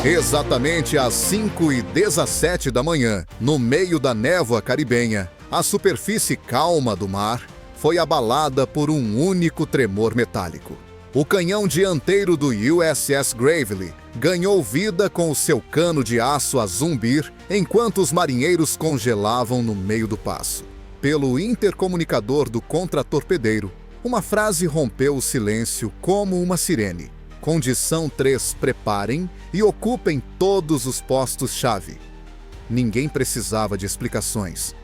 Exatamente às 5h17 da manhã, no meio da névoa caribenha, a superfície calma do mar foi abalada por um único tremor metálico. O canhão dianteiro do USS Gravely ganhou vida com o seu cano de aço a zumbir enquanto os marinheiros congelavam no meio do passo. Pelo intercomunicador do contratorpedeiro, uma frase rompeu o silêncio como uma sirene. Condição 3, preparem e ocupem todos os postos-chave. Ninguém precisava de explicações.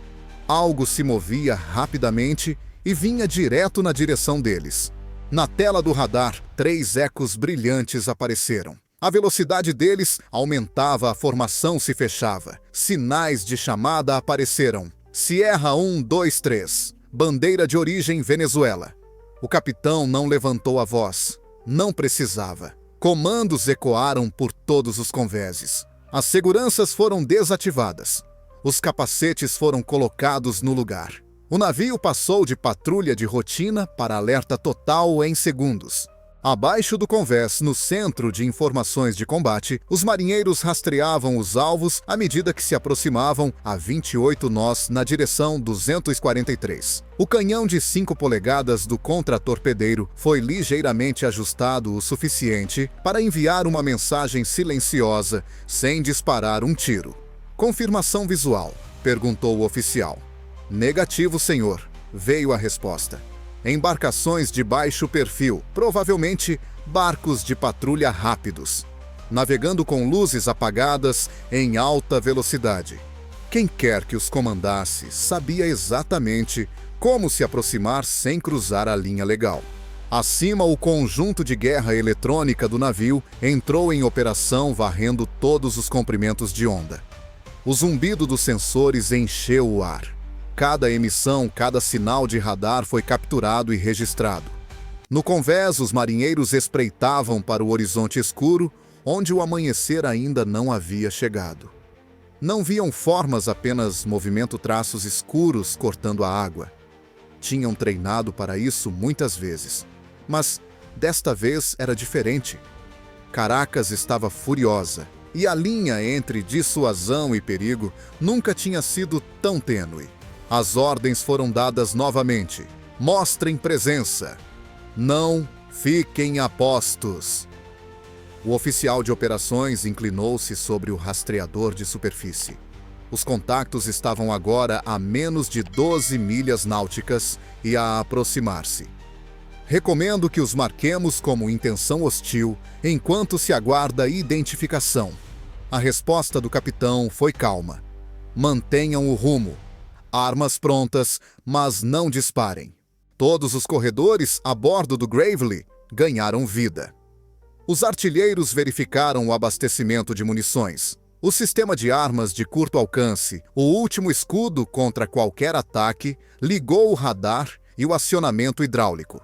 Algo se movia rapidamente e vinha direto na direção deles. Na tela do radar, 3 ecos brilhantes apareceram. A velocidade deles aumentava, a formação se fechava. Sinais de chamada apareceram. Sierra 1, 2, 3. Bandeira de origem Venezuela. O capitão não levantou a voz. Não precisava. Comandos ecoaram por todos os convéses. As seguranças foram desativadas. Os capacetes foram colocados no lugar. O navio passou de patrulha de rotina para alerta total em segundos. Abaixo do convés, no centro de informações de combate, os marinheiros rastreavam os alvos à medida que se aproximavam a 28 nós na direção 243. O canhão de 5 polegadas do contratorpedeiro foi ligeiramente ajustado o suficiente para enviar uma mensagem silenciosa, sem disparar um tiro. Confirmação visual, perguntou o oficial. Negativo, senhor, veio a resposta. Embarcações de baixo perfil, provavelmente barcos de patrulha rápidos, navegando com luzes apagadas em alta velocidade. Quem quer que os comandasse sabia exatamente como se aproximar sem cruzar a linha legal. Acima, o conjunto de guerra eletrônica do navio entrou em operação, varrendo todos os comprimentos de onda. O zumbido dos sensores encheu o ar. Cada emissão, cada sinal de radar foi capturado e registrado. No convés, os marinheiros espreitavam para o horizonte escuro, onde o amanhecer ainda não havia chegado. Não viam formas, apenas movimento-traços escuros cortando a água. Tinham treinado para isso muitas vezes, mas desta vez era diferente. Caracas estava furiosa, e a linha entre dissuasão e perigo nunca tinha sido tão tênue. As ordens foram dadas novamente. Mostrem presença. Não fiquem a postos. O oficial de operações inclinou-se sobre o rastreador de superfície. Os contactos estavam agora a menos de 12 milhas náuticas e a aproximar-se. Recomendo que os marquemos como intenção hostil enquanto se aguarda identificação. A resposta do capitão foi calma. Mantenham o rumo. Armas prontas, mas não disparem. Todos os corredores a bordo do Gravely ganharam vida. Os artilheiros verificaram o abastecimento de munições. O sistema de armas de curto alcance, o último escudo contra qualquer ataque, ligou o radar e o acionamento hidráulico.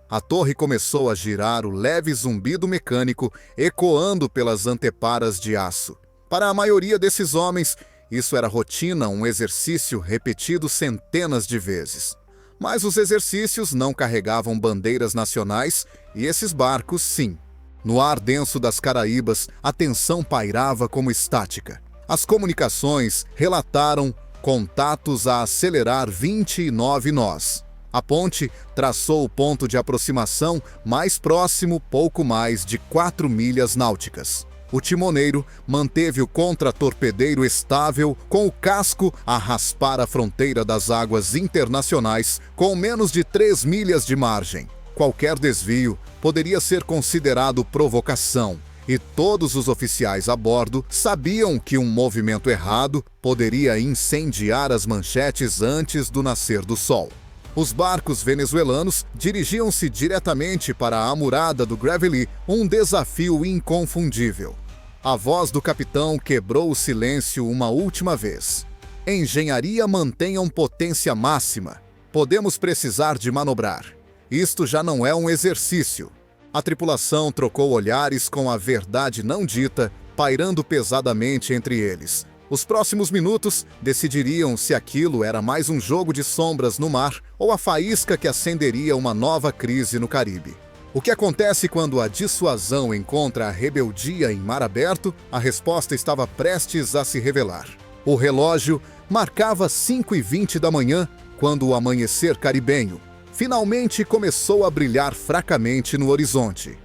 A torre começou a girar, o leve zumbido mecânico ecoando pelas anteparas de aço. Para a maioria desses homens, isso era rotina, um exercício repetido centenas de vezes. Mas os exercícios não carregavam bandeiras nacionais e esses barcos, sim. No ar denso das Caraíbas, a tensão pairava como estática. As comunicações relataram contatos a acelerar 29 nós. A ponte traçou o ponto de aproximação mais próximo, pouco mais de 4 milhas náuticas. O timoneiro manteve o contratorpedeiro estável, com o casco a raspar a fronteira das águas internacionais com menos de 3 milhas de margem. Qualquer desvio poderia ser considerado provocação, e todos os oficiais a bordo sabiam que um movimento errado poderia incendiar as manchetes antes do nascer do sol. Os barcos venezuelanos dirigiam-se diretamente para a amurada do Gravely, um desafio inconfundível. A voz do capitão quebrou o silêncio uma última vez. Engenharia, mantenham potência máxima. Podemos precisar de manobrar. Isto já não é um exercício. A tripulação trocou olhares com a verdade não dita, pairando pesadamente entre eles. Os próximos minutos decidiriam se aquilo era mais um jogo de sombras no mar ou a faísca que acenderia uma nova crise no Caribe. O que acontece quando a dissuasão encontra a rebeldia em mar aberto? A resposta estava prestes a se revelar. O relógio marcava 5h20 da manhã, quando o amanhecer caribenho finalmente começou a brilhar fracamente no horizonte.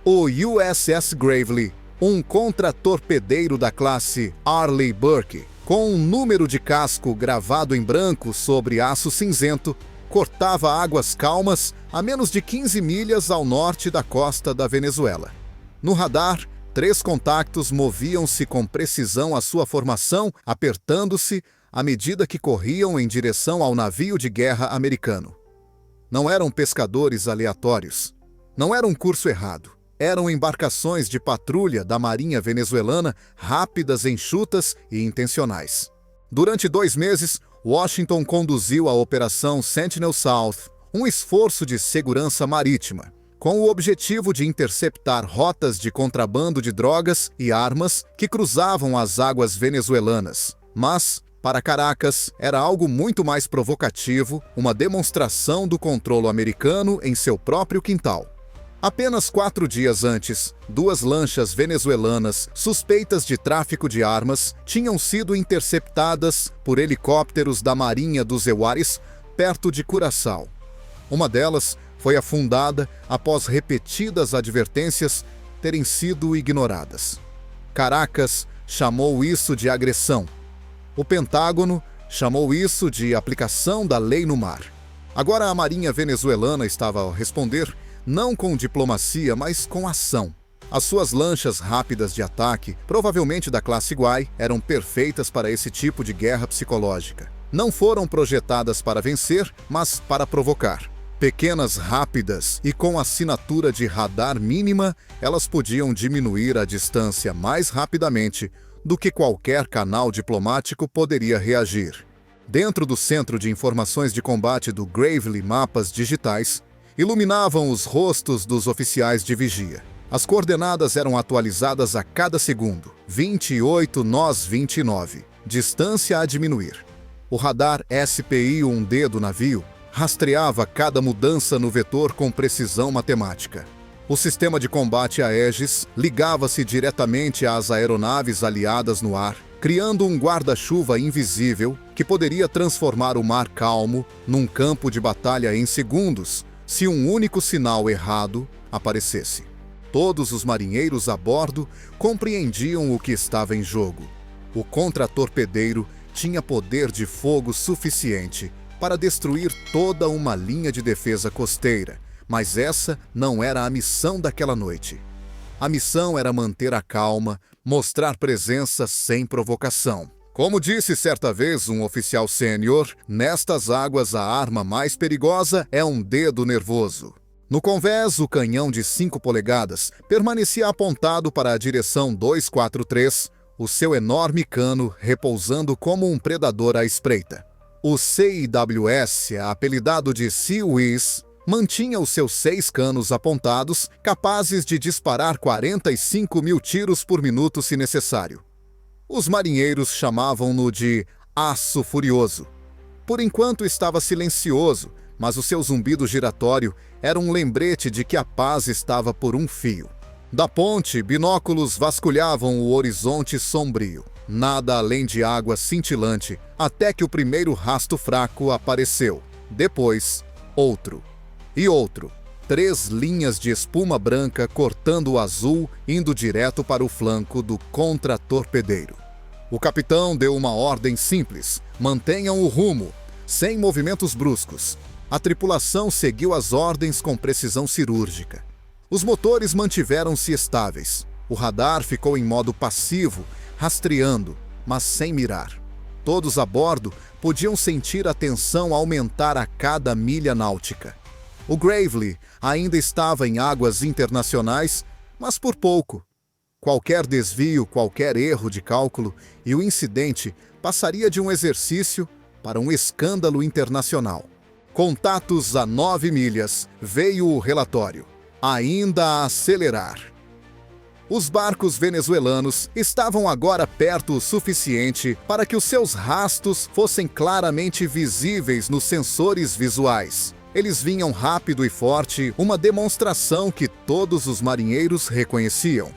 O USS Gravely, um contratorpedeiro da classe Arleigh Burke, com um número de casco gravado em branco sobre aço cinzento, cortava águas calmas a menos de 15 milhas ao norte da costa da Venezuela. No radar, 3 contactos moviam-se com precisão à sua formação, apertando-se à medida que corriam em direção ao navio de guerra americano. Não eram pescadores aleatórios. Não era um curso errado. Eram embarcações de patrulha da Marinha venezuelana, rápidas, enxutas e intencionais. Durante 2 meses, Washington conduziu a Operação Sentinel South, um esforço de segurança marítima, com o objetivo de interceptar rotas de contrabando de drogas e armas que cruzavam as águas venezuelanas. Mas, para Caracas, era algo muito mais provocativo, uma demonstração do controle americano em seu próprio quintal. Apenas 4 dias antes, 2 lanchas venezuelanas suspeitas de tráfico de armas tinham sido interceptadas por helicópteros da Marinha dos Ewares, perto de Curaçao. Uma delas foi afundada após repetidas advertências terem sido ignoradas. Caracas chamou isso de agressão. O Pentágono chamou isso de aplicação da lei no mar. Agora a Marinha venezuelana estava a responder não com diplomacia, mas com ação. As suas lanchas rápidas de ataque, provavelmente da classe Guai, eram perfeitas para esse tipo de guerra psicológica. Não foram projetadas para vencer, mas para provocar. Pequenas, rápidas e com assinatura de radar mínima, elas podiam diminuir a distância mais rapidamente do que qualquer canal diplomático poderia reagir. Dentro do Centro de Informações de Combate do Gravely, mapas digitais iluminavam os rostos dos oficiais de vigia. As coordenadas eram atualizadas a cada segundo. 28 nós 29. Distância a diminuir. O radar SPI-1D do navio rastreava cada mudança no vetor com precisão matemática. O sistema de combate Aegis ligava-se diretamente às aeronaves aliadas no ar, criando um guarda-chuva invisível que poderia transformar o mar calmo num campo de batalha em segundos, se um único sinal errado aparecesse. Todos os marinheiros a bordo compreendiam o que estava em jogo. O contratorpedeiro tinha poder de fogo suficiente para destruir toda uma linha de defesa costeira, mas essa não era a missão daquela noite. A missão era manter a calma, mostrar presença sem provocação. Como disse certa vez um oficial sênior, nestas águas a arma mais perigosa é um dedo nervoso. No convés, o canhão de 5 polegadas permanecia apontado para a direção 243, o seu enorme cano repousando como um predador à espreita. O CIWS, apelidado de Sea Whiz, mantinha os seus 6 canos apontados, capazes de disparar 45 mil tiros por minuto se necessário. Os marinheiros chamavam-no de Aço Furioso. Por enquanto estava silencioso, mas o seu zumbido giratório era um lembrete de que a paz estava por um fio. Da ponte, binóculos vasculhavam o horizonte sombrio. Nada além de água cintilante, até que o primeiro rasto fraco apareceu. Depois, outro. E outro. 3 linhas de espuma branca cortando o azul, indo direto para o flanco do contratorpedeiro. O capitão deu uma ordem simples: mantenham o rumo, sem movimentos bruscos. A tripulação seguiu as ordens com precisão cirúrgica. Os motores mantiveram-se estáveis. O radar ficou em modo passivo, rastreando, mas sem mirar. Todos a bordo podiam sentir a tensão aumentar a cada milha náutica. O Gravely ainda estava em águas internacionais, mas por pouco. Qualquer desvio, qualquer erro de cálculo, e o incidente passaria de um exercício para um escândalo internacional. Contatos a 9 milhas, veio o relatório. Ainda a acelerar. Os barcos venezuelanos estavam agora perto o suficiente para que os seus rastos fossem claramente visíveis nos sensores visuais. Eles vinham rápido e forte, uma demonstração que todos os marinheiros reconheciam.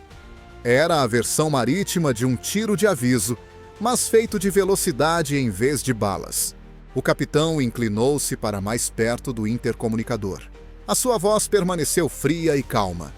Era a versão marítima de um tiro de aviso, mas feito de velocidade em vez de balas. O capitão inclinou-se para mais perto do intercomunicador. A sua voz permaneceu fria e calma.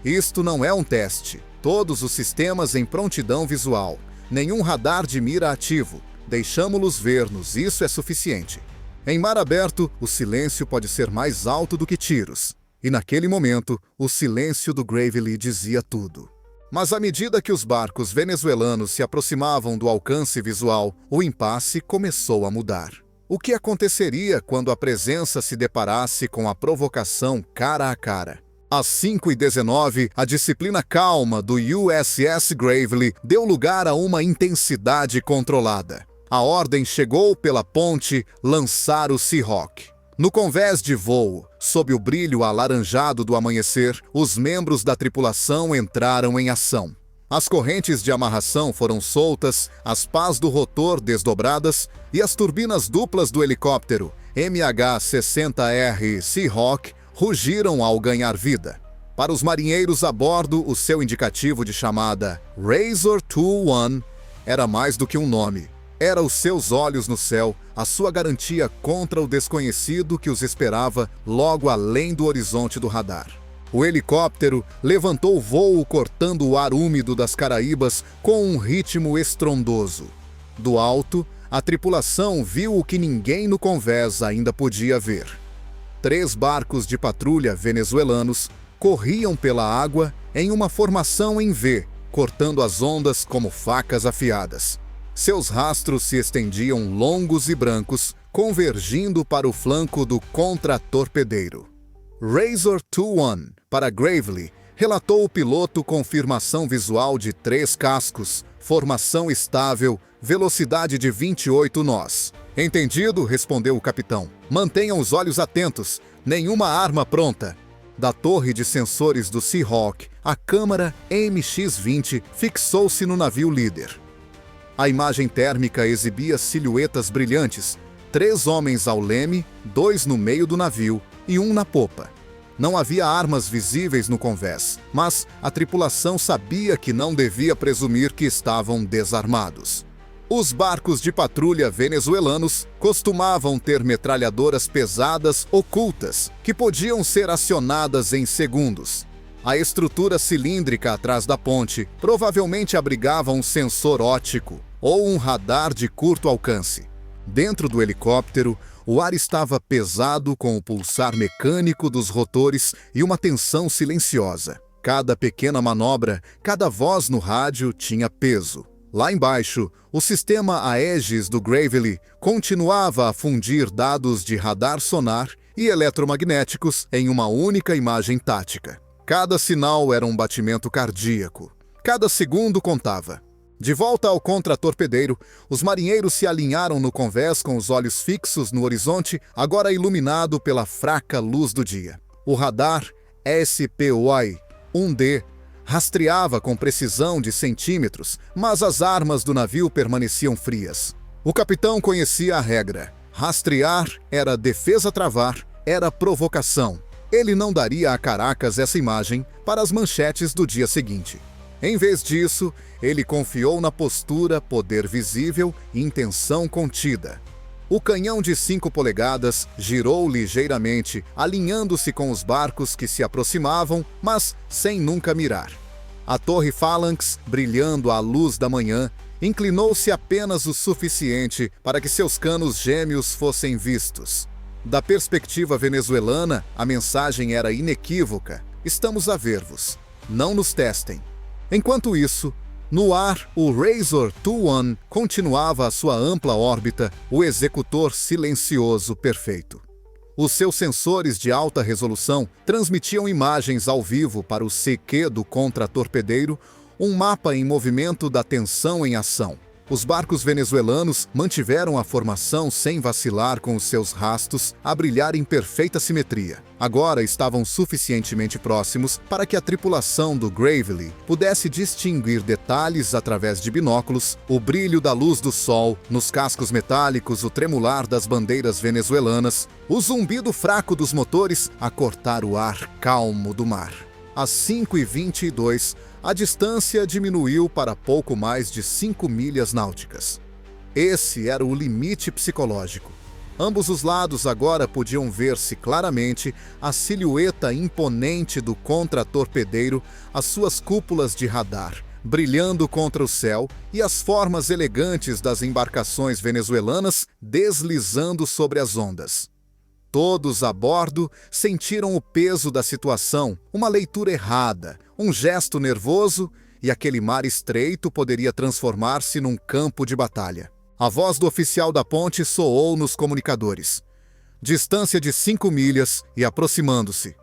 Isto não é um teste. Todos os sistemas em prontidão visual. Nenhum radar de mira ativo. Deixamo-los ver-nos, isso é suficiente. Em mar aberto, o silêncio pode ser mais alto do que tiros. E naquele momento, o silêncio do Gravely dizia tudo. Mas à medida que os barcos venezuelanos se aproximavam do alcance visual, o impasse começou a mudar. O que aconteceria quando a presença se deparasse com a provocação cara a cara? Às 5h19, a disciplina calma do USS Gravely deu lugar a uma intensidade controlada. A ordem chegou pela ponte lançar o Seahawk. No convés de voo, sob o brilho alaranjado do amanhecer, os membros da tripulação entraram em ação. As correntes de amarração foram soltas, as pás do rotor desdobradas e as turbinas duplas do helicóptero MH-60R Seahawk rugiram ao ganhar vida. Para os marinheiros a bordo, o seu indicativo de chamada Razor 21 era mais do que um nome. Era os seus olhos no céu, a sua garantia contra o desconhecido que os esperava logo além do horizonte do radar. O helicóptero levantou voo cortando o ar úmido das Caraíbas com um ritmo estrondoso. Do alto, a tripulação viu o que ninguém no convés ainda podia ver. 3 barcos de patrulha venezuelanos corriam pela água em uma formação em V, cortando as ondas como facas afiadas. Seus rastros se estendiam longos e brancos, convergindo para o flanco do contra-torpedeiro. Razor 21, para Gravely, relatou o piloto confirmação visual de 3 cascos, formação estável, velocidade de 28 nós. Entendido, respondeu o capitão. Mantenham os olhos atentos, nenhuma arma pronta. Da torre de sensores do Seahawk, a câmara MX-20 fixou-se no navio líder. A imagem térmica exibia silhuetas brilhantes, 3 homens ao leme, 2 no meio do navio e 1 na popa. Não havia armas visíveis no convés, mas a tripulação sabia que não devia presumir que estavam desarmados. Os barcos de patrulha venezuelanos costumavam ter metralhadoras pesadas ocultas, que podiam ser acionadas em segundos. A estrutura cilíndrica atrás da ponte provavelmente abrigava um sensor óptico ou um radar de curto alcance. Dentro do helicóptero, o ar estava pesado com o pulsar mecânico dos rotores e uma tensão silenciosa. Cada pequena manobra, cada voz no rádio tinha peso. Lá embaixo, o sistema Aegis do Gravely continuava a fundir dados de radar sonar e eletromagnéticos em uma única imagem tática. Cada sinal era um batimento cardíaco. Cada segundo contava. De volta ao contra-torpedeiro, os marinheiros se alinharam no convés com os olhos fixos no horizonte, agora iluminado pela fraca luz do dia. O radar SPY-1D rastreava com precisão de centímetros, mas as armas do navio permaneciam frias. O capitão conhecia a regra. Rastrear era defesa travar, era provocação. Ele não daria a Caracas essa imagem para as manchetes do dia seguinte. Em vez disso, ele confiou na postura, poder visível e intenção contida. O canhão de 5 polegadas girou ligeiramente, alinhando-se com os barcos que se aproximavam, mas sem nunca mirar. A torre Phalanx, brilhando à luz da manhã, inclinou-se apenas o suficiente para que seus canos gêmeos fossem vistos. Da perspectiva venezuelana, a mensagem era inequívoca: estamos a ver-vos. Não nos testem. Enquanto isso, no ar, o Razor 21 continuava a sua ampla órbita, o executor silencioso perfeito. Os seus sensores de alta resolução transmitiam imagens ao vivo para o CQ do contra-torpedeiro, um mapa em movimento da tensão em ação. Os barcos venezuelanos mantiveram a formação sem vacilar, com os seus rastos a brilhar em perfeita simetria. Agora estavam suficientemente próximos para que a tripulação do Gravely pudesse distinguir detalhes através de binóculos, o brilho da luz do sol, nos cascos metálicos o tremular das bandeiras venezuelanas, o zumbido fraco dos motores a cortar o ar calmo do mar. Às 5h22, a distância diminuiu para pouco mais de 5 milhas náuticas. Esse era o limite psicológico. Ambos os lados agora podiam ver-se claramente a silhueta imponente do contratorpedeiro, as suas cúpulas de radar, brilhando contra o céu, e as formas elegantes das embarcações venezuelanas deslizando sobre as ondas. Todos a bordo sentiram o peso da situação, uma leitura errada, um gesto nervoso, e aquele mar estreito poderia transformar-se num campo de batalha. A voz do oficial da ponte soou nos comunicadores. Distância de 5 milhas e aproximando-se.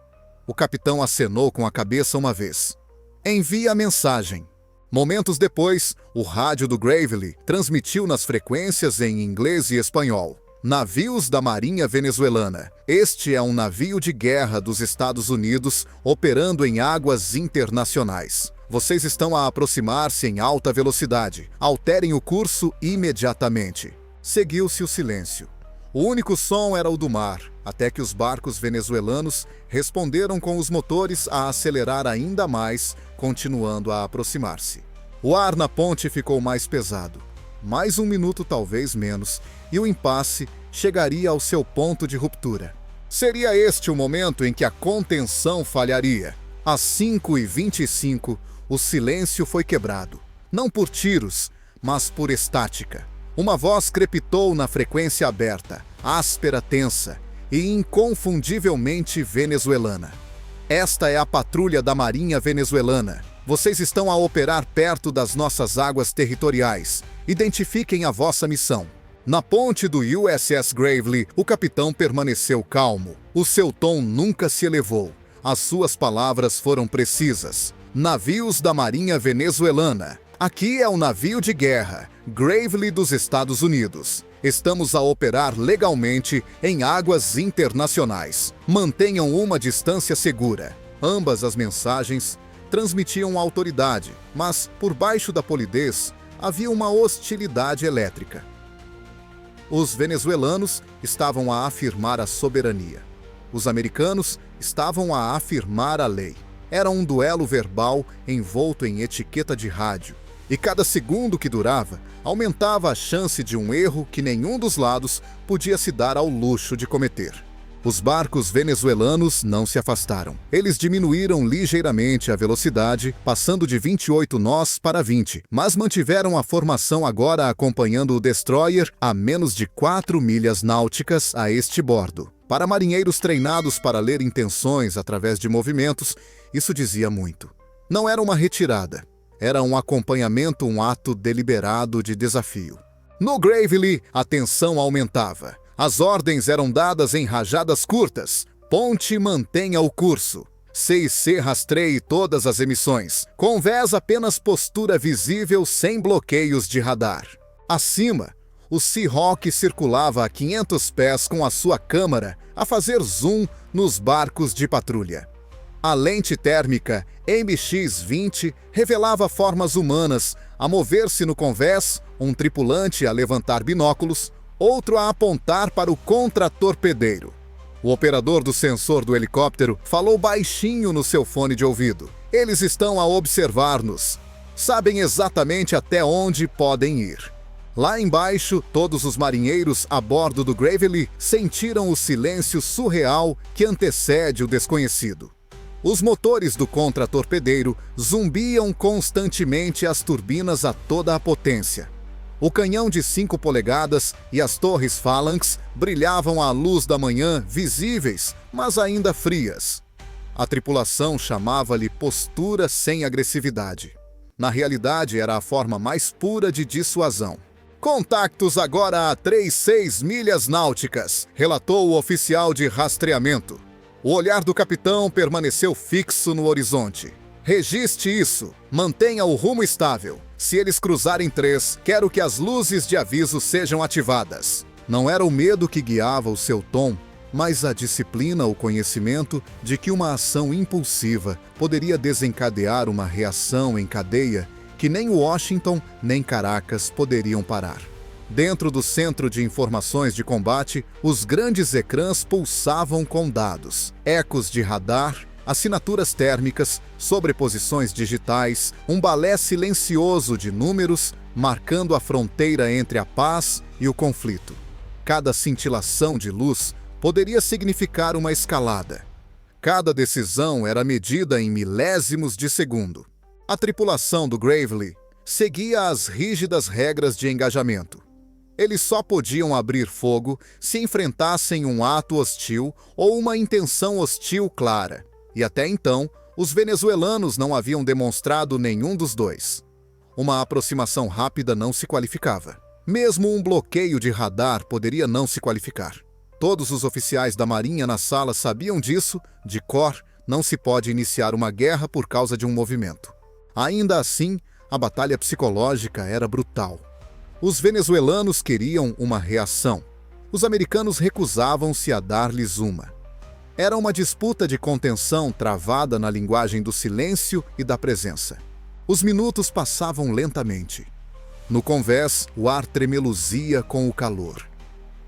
O capitão acenou com a cabeça uma vez. Envie a mensagem. Momentos depois, o rádio do Gravely transmitiu nas frequências em inglês e espanhol. Navios da Marinha Venezuelana. Este é um navio de guerra dos Estados Unidos operando em águas internacionais. Vocês estão a aproximar-se em alta velocidade. Alterem o curso imediatamente. Seguiu-se o silêncio. O único som era o do mar, até que os barcos venezuelanos responderam com os motores a acelerar ainda mais, continuando a aproximar-se. O ar na ponte ficou mais pesado. Mais um minuto, talvez menos, e o impasse chegaria ao seu ponto de ruptura. Seria este o momento em que a contenção falharia. Às 5h25, o silêncio foi quebrado. Não por tiros, mas por estática. Uma voz crepitou na frequência aberta, áspera, tensa e inconfundivelmente venezuelana. Esta é a patrulha da Marinha Venezuelana. Vocês estão a operar perto das nossas águas territoriais. Identifiquem a vossa missão. Na ponte do USS Gravely, o capitão permaneceu calmo. O seu tom nunca se elevou. As suas palavras foram precisas. Navios da Marinha Venezuelana. Aqui é o navio de guerra, Gravely dos Estados Unidos. Estamos a operar legalmente em águas internacionais. Mantenham uma distância segura. Ambas as mensagens transmitiam autoridade, mas, por baixo da polidez, havia uma hostilidade elétrica. Os venezuelanos estavam a afirmar a soberania. Os americanos estavam a afirmar a lei. Era um duelo verbal envolto em etiqueta de rádio. E cada segundo que durava, aumentava a chance de um erro que nenhum dos lados podia se dar ao luxo de cometer. Os barcos venezuelanos não se afastaram. Eles diminuíram ligeiramente a velocidade, passando de 28 nós para 20, mas mantiveram a formação agora acompanhando o destroyer a menos de 4 milhas náuticas a este bordo. Para marinheiros treinados para ler intenções através de movimentos, isso dizia muito. Não era uma retirada. Era um acompanhamento, um ato deliberado de desafio. No Gravely, a tensão aumentava. As ordens eram dadas em rajadas curtas. Ponte mantenha o curso. CIC rastreie todas as emissões. Convés apenas postura visível sem bloqueios de radar. Acima, o Seahawk circulava a 500 pés com a sua câmara a fazer zoom nos barcos de patrulha. A lente térmica MX-20 revelava formas humanas a mover-se no convés, um tripulante a levantar binóculos, outro a apontar para o contratorpedeiro. O operador do sensor do helicóptero falou baixinho no seu fone de ouvido. Eles estão a observar-nos. Sabem exatamente até onde podem ir. Lá embaixo, todos os marinheiros a bordo do Gravely sentiram o silêncio surreal que antecede o desconhecido. Os motores do contratorpedeiro zumbiam constantemente as turbinas a toda a potência. O canhão de 5 polegadas e as torres Phalanx brilhavam à luz da manhã, visíveis, mas ainda frias. A tripulação chamava-lhe postura sem agressividade. Na realidade, era a forma mais pura de dissuasão. Contactos agora a 3,6 milhas náuticas, relatou o oficial de rastreamento. O olhar do capitão permaneceu fixo no horizonte. Registre isso, mantenha o rumo estável. Se eles cruzarem 3, quero que as luzes de aviso sejam ativadas. Não era o medo que guiava o seu tom, mas a disciplina, o conhecimento de que uma ação impulsiva poderia desencadear uma reação em cadeia que nem Washington nem Caracas poderiam parar. Dentro do centro de informações de combate, os grandes ecrãs pulsavam com dados, ecos de radar, assinaturas térmicas, sobreposições digitais, um balé silencioso de números marcando a fronteira entre a paz e o conflito. Cada cintilação de luz poderia significar uma escalada. Cada decisão era medida em milésimos de segundo. A tripulação do Gravely seguia as rígidas regras de engajamento. Eles só podiam abrir fogo se enfrentassem um ato hostil ou uma intenção hostil clara. E até então, os venezuelanos não haviam demonstrado nenhum dos dois. Uma aproximação rápida não se qualificava. Mesmo um bloqueio de radar poderia não se qualificar. Todos os oficiais da Marinha na sala sabiam disso, de cor, não se pode iniciar uma guerra por causa de um movimento. Ainda assim, a batalha psicológica era brutal. Os venezuelanos queriam uma reação. Os americanos recusavam-se a dar-lhes uma. Era uma disputa de contenção travada na linguagem do silêncio e da presença. Os minutos passavam lentamente. No convés, o ar tremeluzia com o calor.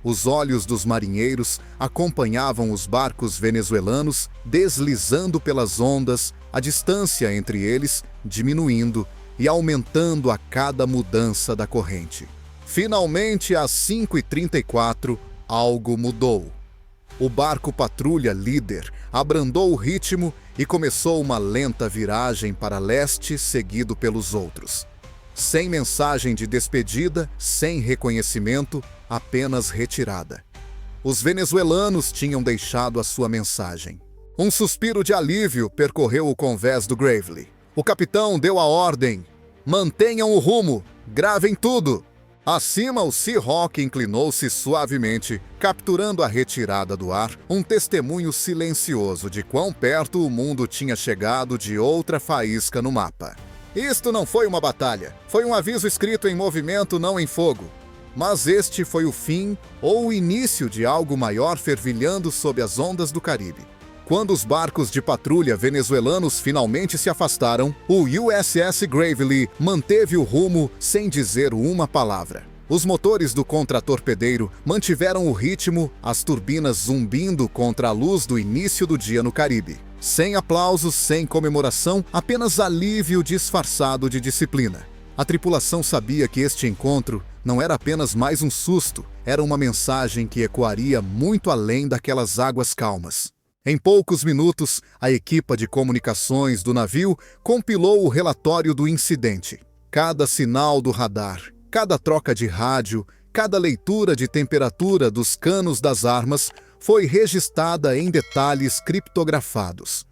Os olhos dos marinheiros acompanhavam os barcos venezuelanos deslizando pelas ondas, a distância entre eles diminuindo e aumentando a cada mudança da corrente. Finalmente, às 5h34, algo mudou. O barco patrulha líder abrandou o ritmo e começou uma lenta viragem para leste, seguido pelos outros. Sem mensagem de despedida, sem reconhecimento, apenas retirada. Os venezuelanos tinham deixado a sua mensagem. Um suspiro de alívio percorreu o convés do Gravely. O capitão deu a ordem: mantenham o rumo, gravem tudo. Acima, o Seahawk inclinou-se suavemente, capturando a retirada do ar, um testemunho silencioso de quão perto o mundo tinha chegado de outra faísca no mapa. Isto não foi uma batalha, foi um aviso escrito em movimento, não em fogo. Mas este foi o fim ou o início de algo maior fervilhando sob as ondas do Caribe. Quando os barcos de patrulha venezuelanos finalmente se afastaram, o USS Gravely manteve o rumo sem dizer uma palavra. Os motores do contratorpedeiro mantiveram o ritmo, as turbinas zumbindo contra a luz do início do dia no Caribe. Sem aplausos, sem comemoração, apenas alívio disfarçado de disciplina. A tripulação sabia que este encontro não era apenas mais um susto, era uma mensagem que ecoaria muito além daquelas águas calmas. Em poucos minutos, a equipa de comunicações do navio compilou o relatório do incidente. Cada sinal do radar, cada troca de rádio, cada leitura de temperatura dos canos das armas foi registrada em detalhes criptografados.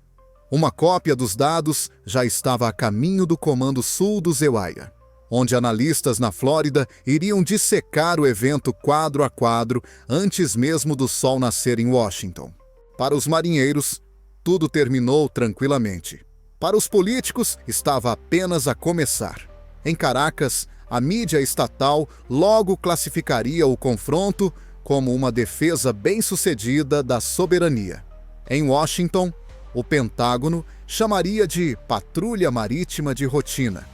Uma cópia dos dados já estava a caminho do Comando Sul do Zewaia, onde analistas na Flórida iriam dissecar o evento quadro a quadro antes mesmo do sol nascer em Washington. Para os marinheiros, tudo terminou tranquilamente. Para os políticos, estava apenas a começar. Em Caracas, a mídia estatal logo classificaria o confronto como uma defesa bem-sucedida da soberania. Em Washington, o Pentágono chamaria de patrulha marítima de rotina.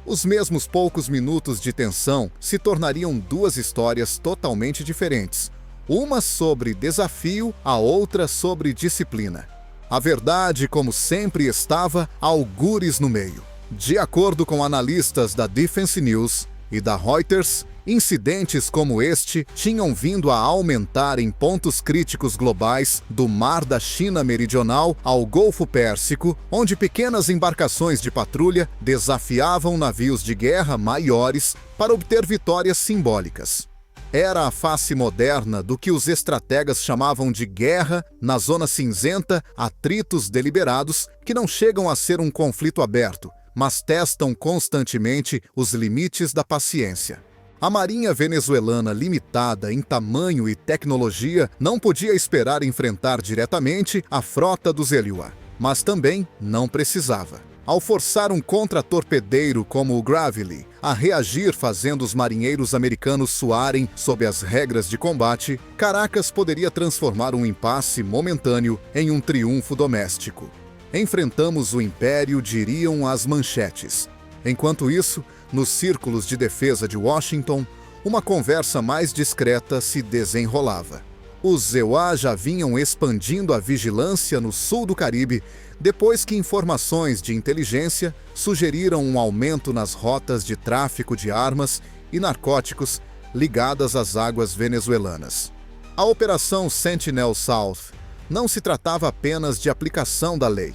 Os mesmos poucos minutos de tensão se tornariam duas histórias totalmente diferentes. Uma sobre desafio, a outra sobre disciplina. A verdade, como sempre, estava algures no meio. De acordo com analistas da Defense News e da Reuters, incidentes como este tinham vindo a aumentar em pontos críticos globais, do Mar da China Meridional ao Golfo Pérsico, onde pequenas embarcações de patrulha desafiavam navios de guerra maiores para obter vitórias simbólicas. Era a face moderna do que os estrategas chamavam de guerra na zona cinzenta, atritos deliberados que não chegam a ser um conflito aberto, mas testam constantemente os limites da paciência. A marinha venezuelana, limitada em tamanho e tecnologia, não podia esperar enfrentar diretamente a frota do Zelua, mas também não precisava. Ao forçar um contra-torpedeiro como o Gravely a reagir fazendo os marinheiros americanos suarem sob as regras de combate, Caracas poderia transformar um impasse momentâneo em um triunfo doméstico. Enfrentamos o Império, diriam as manchetes. Enquanto isso, nos círculos de defesa de Washington, uma conversa mais discreta se desenrolava. Os EUA já vinham expandindo a vigilância no sul do Caribe depois que informações de inteligência sugeriram um aumento nas rotas de tráfico de armas e narcóticos ligadas às águas venezuelanas. A Operação Sentinel South não se tratava apenas de aplicação da lei.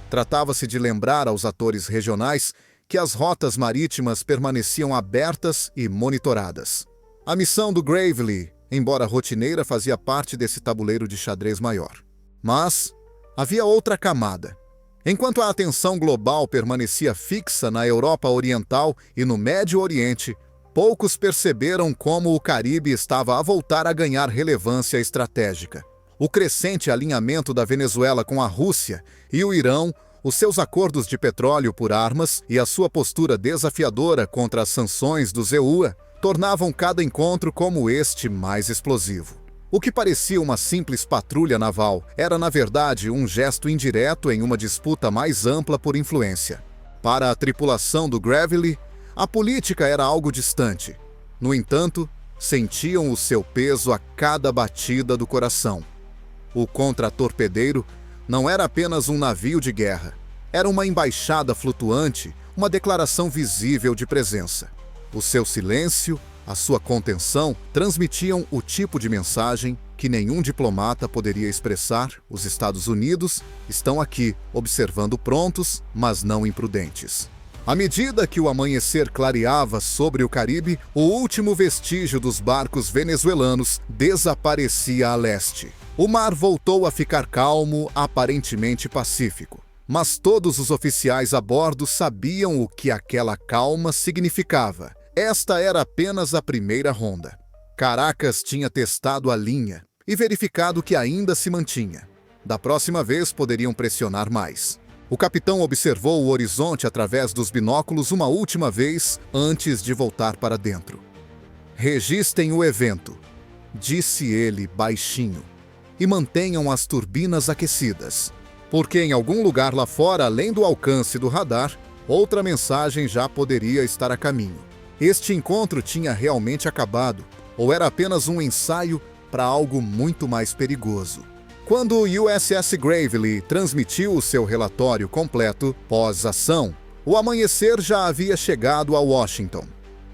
Tratava-se de lembrar aos atores regionais que as rotas marítimas permaneciam abertas e monitoradas. A missão do Gravely, embora rotineira, fazia parte desse tabuleiro de xadrez maior. Mas havia outra camada. Enquanto a atenção global permanecia fixa na Europa Oriental e no Médio Oriente, poucos perceberam como o Caribe estava a voltar a ganhar relevância estratégica. O crescente alinhamento da Venezuela com a Rússia e o Irão, os seus acordos de petróleo por armas e a sua postura desafiadora contra as sanções dos EUA tornavam cada encontro como este mais explosivo. O que parecia uma simples patrulha naval era, na verdade, um gesto indireto em uma disputa mais ampla por influência. Para a tripulação do Gravely, a política era algo distante. No entanto, sentiam o seu peso a cada batida do coração. O contra-torpedeiro não era apenas um navio de guerra. Era uma embaixada flutuante, uma declaração visível de presença. O seu silêncio, a sua contenção, transmitiam o tipo de mensagem que nenhum diplomata poderia expressar: os Estados Unidos estão aqui, observando prontos, mas não imprudentes. À medida que o amanhecer clareava sobre o Caribe, o último vestígio dos barcos venezuelanos desaparecia a leste. O mar voltou a ficar calmo, aparentemente pacífico. Mas todos os oficiais a bordo sabiam o que aquela calma significava. Esta era apenas a primeira ronda. Caracas tinha testado a linha e verificado que ainda se mantinha. Da próxima vez poderiam pressionar mais. O capitão observou o horizonte através dos binóculos uma última vez antes de voltar para dentro. "Registrem o evento", disse ele baixinho, "e mantenham as turbinas aquecidas, porque em algum lugar lá fora, além do alcance do radar, outra mensagem já poderia estar a caminho." Este encontro tinha realmente acabado, ou era apenas um ensaio para algo muito mais perigoso? Quando o USS Gravely transmitiu o seu relatório completo pós-ação, o amanhecer já havia chegado a Washington.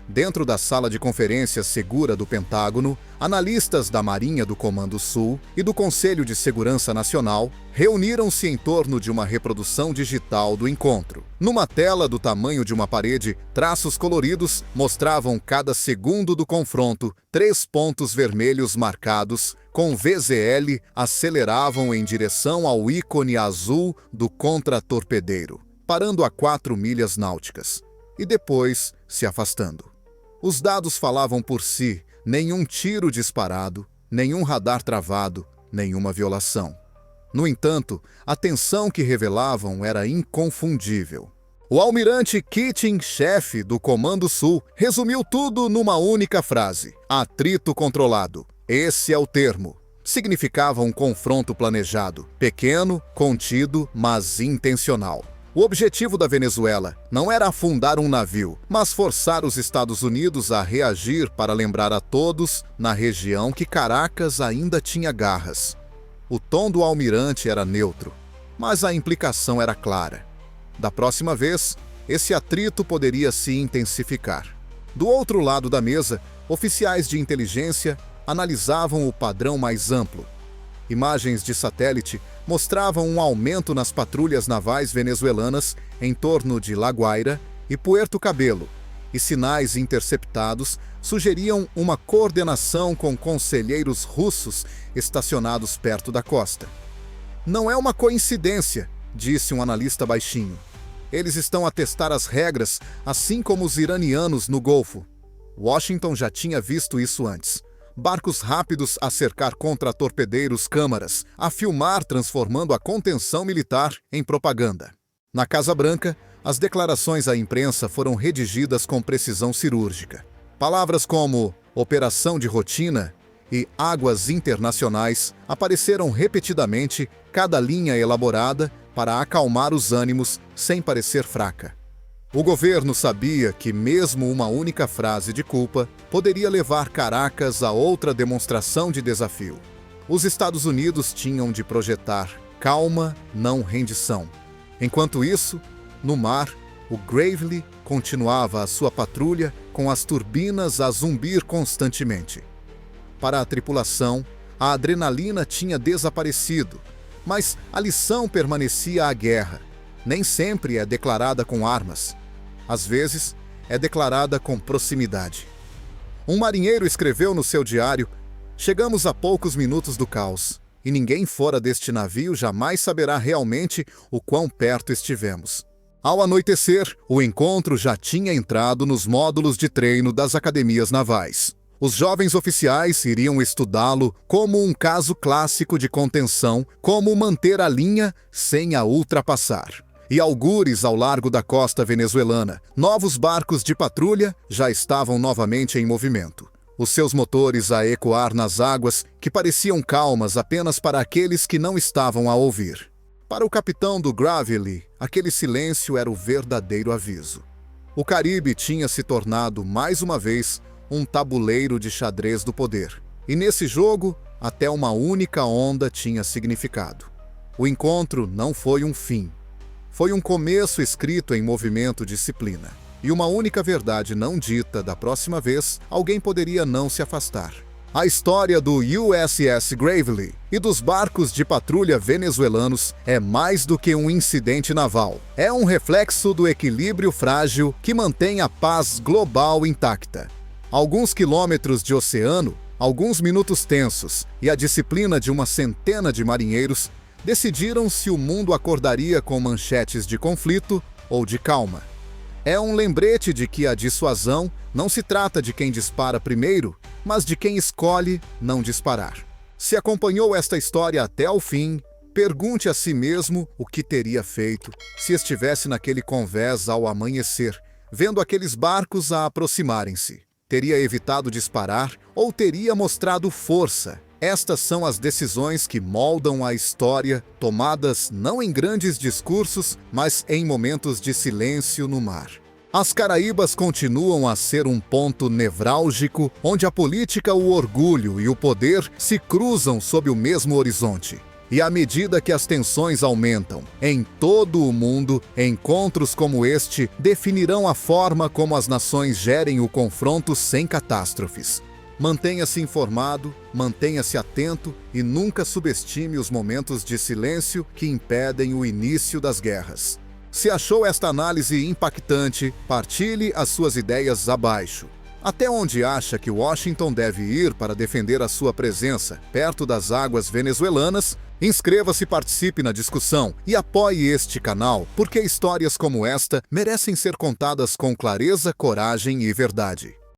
Dentro da sala de conferências segura do Pentágono, analistas da Marinha do Comando Sul e do Conselho de Segurança Nacional reuniram-se em torno de uma reprodução digital do encontro. Numa tela do tamanho de uma parede, traços coloridos mostravam cada segundo do confronto. 3 pontos vermelhos marcados com VZL aceleravam em direção ao ícone azul do contra-torpedeiro, parando a 4 milhas náuticas, e depois se afastando. Os dados falavam por si: nenhum tiro disparado, nenhum radar travado, nenhuma violação. No entanto, a tensão que revelavam era inconfundível. O almirante Keating, chefe do Comando Sul, resumiu tudo numa única frase: atrito controlado. Esse é o termo. Significava um confronto planejado, pequeno, contido, mas intencional. O objetivo da Venezuela não era afundar um navio, mas forçar os Estados Unidos a reagir para lembrar a todos na região que Caracas ainda tinha garras. O tom do almirante era neutro, mas a implicação era clara. Da próxima vez, esse atrito poderia se intensificar. Do outro lado da mesa, oficiais de inteligência analisavam o padrão mais amplo. Imagens de satélite mostravam um aumento nas patrulhas navais venezuelanas em torno de La Guaira e Puerto Cabello, e sinais interceptados sugeriam uma coordenação com conselheiros russos estacionados perto da costa. "Não é uma coincidência", disse um analista baixinho. "Eles estão a testar as regras, assim como os iranianos no Golfo." Washington já tinha visto isso antes. Barcos rápidos a cercar contra-torpedeiros, câmaras, a filmar, transformando a contenção militar em propaganda. Na Casa Branca, as declarações à imprensa foram redigidas com precisão cirúrgica. Palavras como operação de rotina e águas internacionais apareceram repetidamente, cada linha elaborada para acalmar os ânimos sem parecer fraca. O governo sabia que mesmo uma única frase de culpa poderia levar Caracas a outra demonstração de desafio. Os Estados Unidos tinham de projetar calma, não rendição. Enquanto isso, no mar, o Gravely continuava a sua patrulha com as turbinas a zumbir constantemente. Para a tripulação, a adrenalina tinha desaparecido, mas a lição permanecia a guerra. Nem sempre é declarada com armas. Às vezes, é declarada com proximidade. Um marinheiro escreveu no seu diário: "Chegamos a poucos minutos do caos, e ninguém fora deste navio jamais saberá realmente o quão perto estivemos." Ao anoitecer, o encontro já tinha entrado nos módulos de treino das academias navais. Os jovens oficiais iriam estudá-lo como um caso clássico de contenção, como manter a linha sem a ultrapassar. E algures ao largo da costa venezuelana, novos barcos de patrulha já estavam novamente em movimento. Os seus motores a ecoar nas águas que pareciam calmas apenas para aqueles que não estavam a ouvir. Para o capitão do Gravely, aquele silêncio era o verdadeiro aviso. O Caribe tinha se tornado, mais uma vez, um tabuleiro de xadrez do poder. E nesse jogo, até uma única onda tinha significado. O encontro não foi um fim. Foi um começo escrito em movimento disciplina. E uma única verdade não dita da próxima vez, alguém poderia não se afastar. A história do USS Gravely e dos barcos de patrulha venezuelanos é mais do que um incidente naval. É um reflexo do equilíbrio frágil que mantém a paz global intacta. Alguns quilômetros de oceano, alguns minutos tensos e a disciplina de uma centena de marinheiros decidiram se o mundo acordaria com manchetes de conflito ou de calma. É um lembrete de que a dissuasão não se trata de quem dispara primeiro, mas de quem escolhe não disparar. Se acompanhou esta história até ao fim, pergunte a si mesmo o que teria feito se estivesse naquele convés ao amanhecer, vendo aqueles barcos a aproximarem-se. Teria evitado disparar ou teria mostrado força? Estas são as decisões que moldam a história, tomadas não em grandes discursos, mas em momentos de silêncio no mar. As Caraíbas continuam a ser um ponto nevrálgico onde a política, o orgulho e o poder se cruzam sob o mesmo horizonte. E à medida que as tensões aumentam em todo o mundo, encontros como este definirão a forma como as nações gerem o confronto sem catástrofes. Mantenha-se informado, mantenha-se atento e nunca subestime os momentos de silêncio que impedem o início das guerras. Se achou esta análise impactante, partilhe as suas ideias abaixo. Até onde acha que Washington deve ir para defender a sua presença perto das águas venezuelanas? Inscreva-se, participe na discussão e apoie este canal, porque histórias como esta merecem ser contadas com clareza, coragem e verdade.